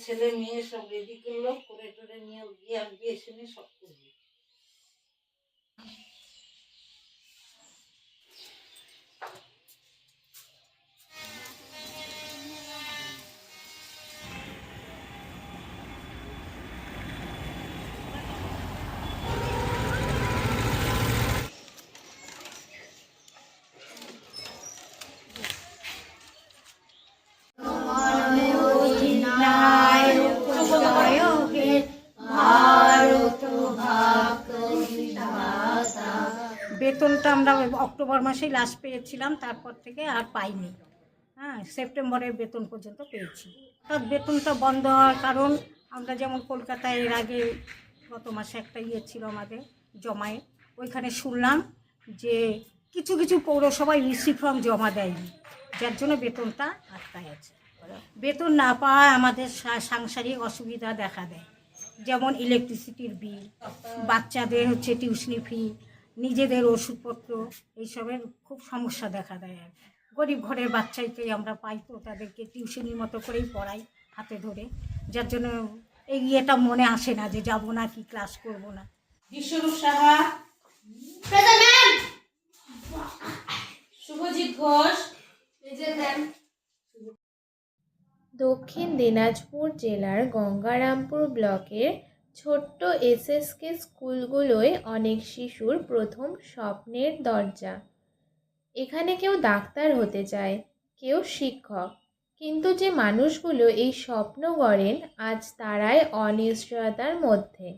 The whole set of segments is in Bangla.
ছেলে মেয়ে সব রেডি করলো, করে টোরে নিয়ে গিয়ে আজকে এসে নিয়ে সব করবি। বেতনটা আমরা অক্টোবর মাসেই লাস্ট পেয়েছিলাম, তারপর থেকে আর পাইনি। হ্যাঁ, সেপ্টেম্বরের বেতন পর্যন্ত পেয়েছি। হঠাৎ বেতনটা বন্ধ হওয়ার কারণ, আমরা যেমন কলকাতায় এর আগে গত মাসে একটা ছিল আমাদের জমায়ে, ওইখানে শুনলাম যে কিছু কিছু পৌরসভায় রিসিভ ফর্ম জমা দেয়নি, যার জন্য বেতনটা আটকায় আছে। বেতন না পাওয়ায় আমাদের সাংসারিক অসুবিধা দেখা দেয়, যেমন ইলেকট্রিসিটির বিল, বাচ্চাদের টিউশনি ফি, নিজেদের ওষুধপত্র, এইসবের খুব সমস্যা দেখা দেয়। আর গরিব ঘরের বাচ্চাইকেই আমরা পাই, তো তাদেরকে টিউশনির মতো করেই পড়াই হাতে ধরে, যার জন্য এই ইয়েটা মনে আসে না যে যাবো না কি ক্লাস করবো না। বিশ্বরূপ সাহা, শুভজিৎ ঘোষ। দক্ষিণ দিনাজপুর জেলার গঙ্গারামপুর ব্লকের ছোট্ট এসএসকে স্কুলগুলোয় অনেক শিশুর প্রথম স্বপ্নের দরজা। এখানে কেউ ডাক্তার হতে চায়, কেউ শিক্ষক, কিন্তু যে মানুষগুলো এই স্বপ্ন গড়েন আজ তারাই অনিশ্চয়তার মধ্যে।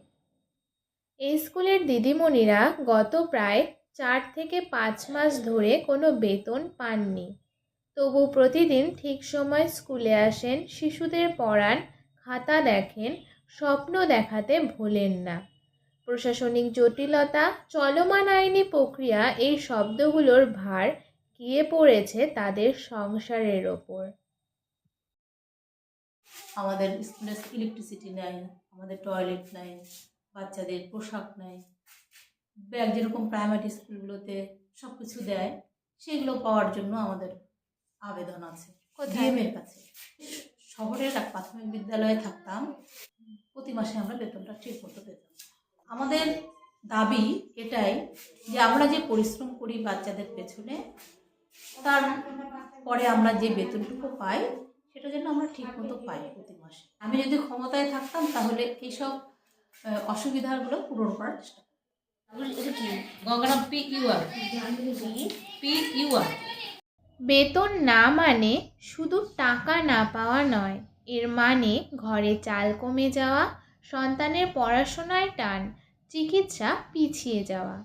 এই স্কুলের দিদিমণিরা গত প্রায় 4 থেকে 5 মাস ধরে কোনো বেতন পাননি, তবু প্রতিদিন ঠিক সময় স্কুলে আসেন, শিশুদের পড়ান, খাতা দেখেন, স্বপ্ন দেখাতে ভোলেন না। প্রশাসনিক জটিলতা, চলমান আইনি প্রক্রিয়া, এই শব্দগুলোর ভার গিয়ে পড়েছে তাদের সংসারের ওপর। আমাদের স্কুলে ইলেকট্রিসিটি নেই, আমাদের টয়লেট নেই, বাচ্চাদের পোশাক নেই, ব্যাগ যেরকম প্রাইমারি স্কুলগুলোতে সব কিছু দেয়, সেগুলো পাওয়ার জন্য আমাদের আবেদন আছে ডিএমের কাছে। শহরের এক প্রাথমিক বিদ্যালয়ে থাকতাম, প্রতি মাসে আমরা বেতনটা ঠিক মতো পেতাম। আমাদের দাবি এটাই যে আমরা যে পরিশ্রম করি বাচ্চাদের পেছনে, তারপরে আমরা যে বেতনটুকু পাই সেটা যেন আমরা ঠিক মতো পাই প্রতি মাসে। আমি যদি ক্ষমতায় থাকতাম তাহলে এইসব অসুবিধাগুলো পূরণ করার চেষ্টা করতাম। বেতন না মানে শুধু টাকা না পাওয়া নয়, এর মানে ঘরে চাল কমে যাওয়া, সন্তানের পড়াশোনায় টান, চিকিৎসা পিছিয়ে যাওয়া।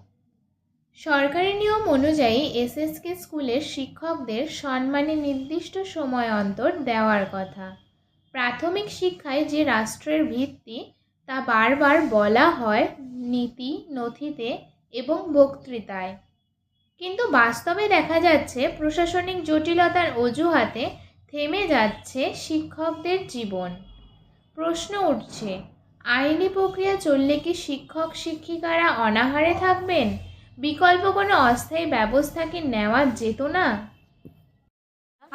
সরকারি নিয়ম অনুযায়ী এসএসকে স্কুলের শিক্ষকদের সম্মানে নির্দিষ্ট সময় অন্তর দেওয়ার কথা। প্রাথমিক শিক্ষায় যে রাষ্ট্রের ভিত্তি, তা বারবার বলা হয় নীতি, নথিতে এবং বক্তৃতায়, কিন্তু বাস্তবে দেখা যাচ্ছে প্রশাসনিক জটিলতার অজুহাতে থেমে যাচ্ছে শিক্ষকদের জীবন। প্রশ্ন উঠছে, আইনি প্রক্রিয়া চললে কি শিক্ষক শিক্ষিকারা অনাহারে থাকবেন? বিকল্প কোনো অস্থায়ী ব্যবস্থা কি নেওয়া যেত না?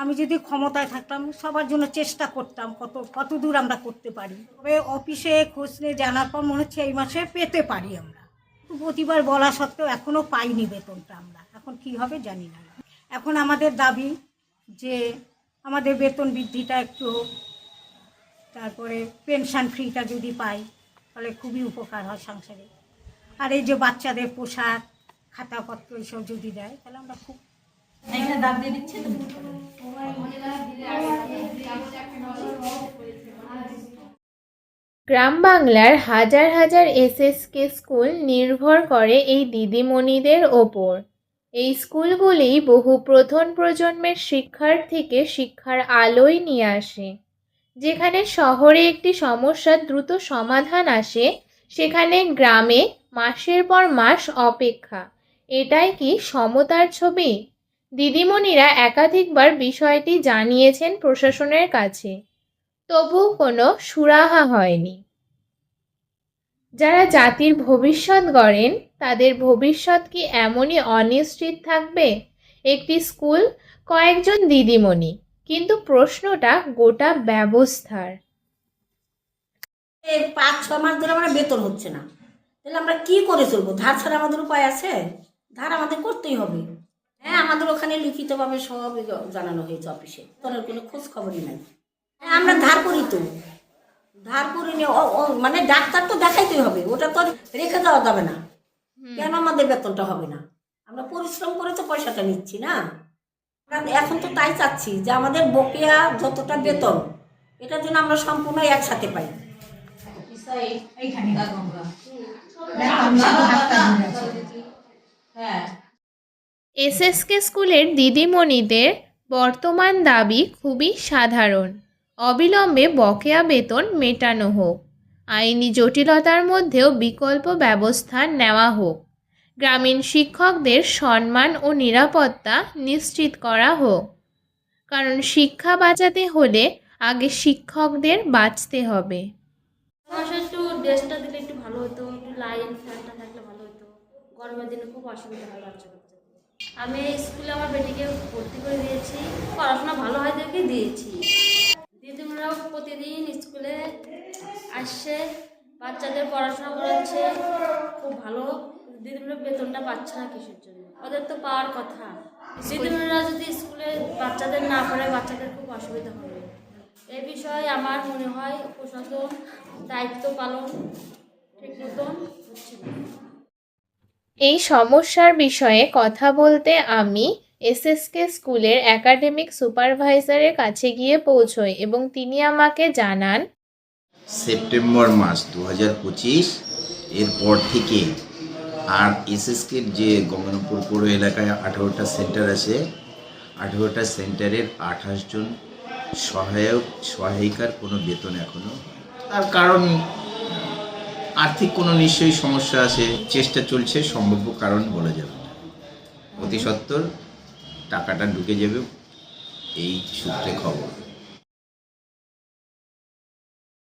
আমি যদি ক্ষমতায় থাকতাম সবার জন্য চেষ্টা করতাম, কত দূর আমরা করতে পারি। তবে অফিসে খোঁজ নিয়ে জানার পর মনে হচ্ছে এই মাসে পেতে পারি আমরা, প্রতিবার বলা সত্ত্বেও এখনও পাইনি বেতনটা। আমরা এখন কী হবে জানি না। এখন আমাদের দাবি যে আমাদের বেতন বৃদ্ধিটা একটু হোক, তারপরে পেনশন ফ্রিটা যদি পাই তাহলে খুবই উপকার হয় সংসারে। আর এই যে বাচ্চাদের পোশাক, খাতাপত্র এইসব যদি দেয় তাহলে আমরা খুব এখানে দাম দিয়ে দিচ্ছে। গ্রাম বাংলার হাজার হাজার এসএসকে স্কুল নির্ভর করে এই দিদিমণিদের ওপর। এই স্কুলগুলি বহু প্রথম প্রজন্মের শিক্ষার্থীকে শিক্ষার আলোয় নিয়ে আসে। যেখানে শহরে একটি সমস্যার দ্রুত সমাধান আসে, সেখানে গ্রামে মাসের পর মাস অপেক্ষা। এটাই কি সমতার ছবি? দিদিমণিরা একাধিকবার বিষয়টি জানিয়েছেন প্রশাসনের কাছে, তবু কোনো সুরাহা হয়নি। যারা জাতির ভবিষ্যৎ গড়েন, তাদের ভবিষ্যৎ কি এমনই অনিশ্চিত থাকবে? একটি স্কুল, কয়েকজন দিদিমণি, কিন্তু প্রশ্নটা গোটা ব্যবস্থার। 5-6 মাস ধরে আমার বেতন হচ্ছে না, তাহলে আমরা কি করে চলবো? ধার ছাড়া আমাদের উপায় আছে? ধার আমাদের করতেই হবে। হ্যাঁ, আমাদের ওখানে লিখিতভাবে সব জানানো হয়েছে অফিসে, তোর কোনো খোঁজ খবরই নাই। হ্যাঁ, আমরা ধার করি তো, ধার করে নিয়ে মানে ডাক্তার তো দেখাইতেই হবে, ওটা তো আর রেখে দেওয়া যাবে না। কেন আমাদের বেতনটা হবে না? আমরা পরিশ্রম করে তো পয়সাটা নিচ্ছি না। আমরা এখন তো তাই চাচ্ছি যে আমাদের বকেয়া যতটা বেতন, এটার জন্য আমরা সম্পূর্ণ একসাথে পাই। এসএসকে স্কুলের দিদিমণিদের বর্তমান দাবি খুবই সাধারণ। অবিলম্বে বকেয়া বেতন মেটানো হোক, আইনি জটিলতার মধ্যেও বিকল্প ব্যবস্থা নেওয়া হোক, গ্রামীণ শিক্ষকদের সম্মান ও নিরাপত্তা নিশ্চিত করা হোক। কারণ শিক্ষা বাঁচাতে হলে আগে শিক্ষকদের বাঁচতে হবে। মাসে একটু ড্রেসটা দিলে একটু ভালো হতো, একটু লাইন ফ্যানটা থাকলে ভালো হতো। গরমের দিনে খুব অসুবিধা হয় বাচ্চা কাচ্চাদের। আমি এই স্কুলে আমার বেটিকে ভর্তি করে দিয়েছি, পড়াশোনা ভালো হয় দেখে দিয়েছি। দিদিমরাও প্রতিদিন স্কুলে আসছে, বাচ্চাদের পড়াশোনা করাচ্ছে, খুব ভালো। দিদিমরা বেতনটা পাচ্ছে না কিসের জন্য? ওদের তো পাওয়ার কথা। দিদিমরা যদি স্কুলে বাচ্চাদের না পড়ায় বাচ্চাদের খুব অসুবিধা হবে। এই বিষয়ে আমার মনে হয় প্রশাসন দায়িত্ব পালন ঠিক মতন হচ্ছে না। এই সমস্যার বিষয়ে কথা বলতে আমি এসএসকে স্কুলের একাডেমিক সুপারভাইজারের কাছে গিয়ে পৌঁছই এবং তিনি আমাকে জানান, সেপ্টেম্বর মাস 2025 এরপর থেকে আর এসএসকের যে গঙ্গারামপুর পৌর এলাকায় 18টা সেন্টার আছে, 18টা সেন্টারের 28 জন সহায়িকার কোনো বেতন এখনো, তার কারণ আর্থিক কোনো নিশ্চয়ই সমস্যা আছে। চেষ্টা চলছে, সম্ভাব্য কারণ বলা যাবে না। অতি সত্বর টাকাটা ঢুকে যাবে, এই সূত্রে খবর।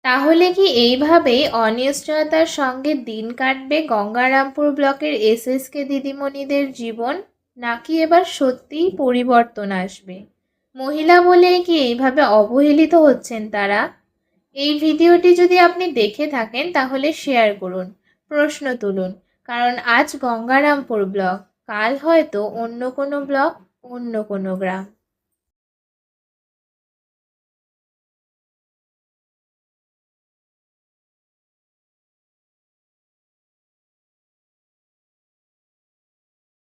তাহলে কি এইভাবেই অনিশ্চয়তার সঙ্গে দিন কাটবে গঙ্গারামপুর ব্লকের এসএসকে দিদিমণিদের জীবন, নাকি এবার সত্যিই পরিবর্তন আসবে? মহিলা বলেই কি এইভাবে অবহেলিত হচ্ছেন তারা? এই ভিডিওটি যদি আপনি দেখে থাকেন তাহলে শেয়ার করুন, প্রশ্ন তুলুন, কারণ আজ গঙ্গারামপুর ব্লক, কাল হয়তো অন্য কোনো ব্লক, অন্য কোনো গ্রাম।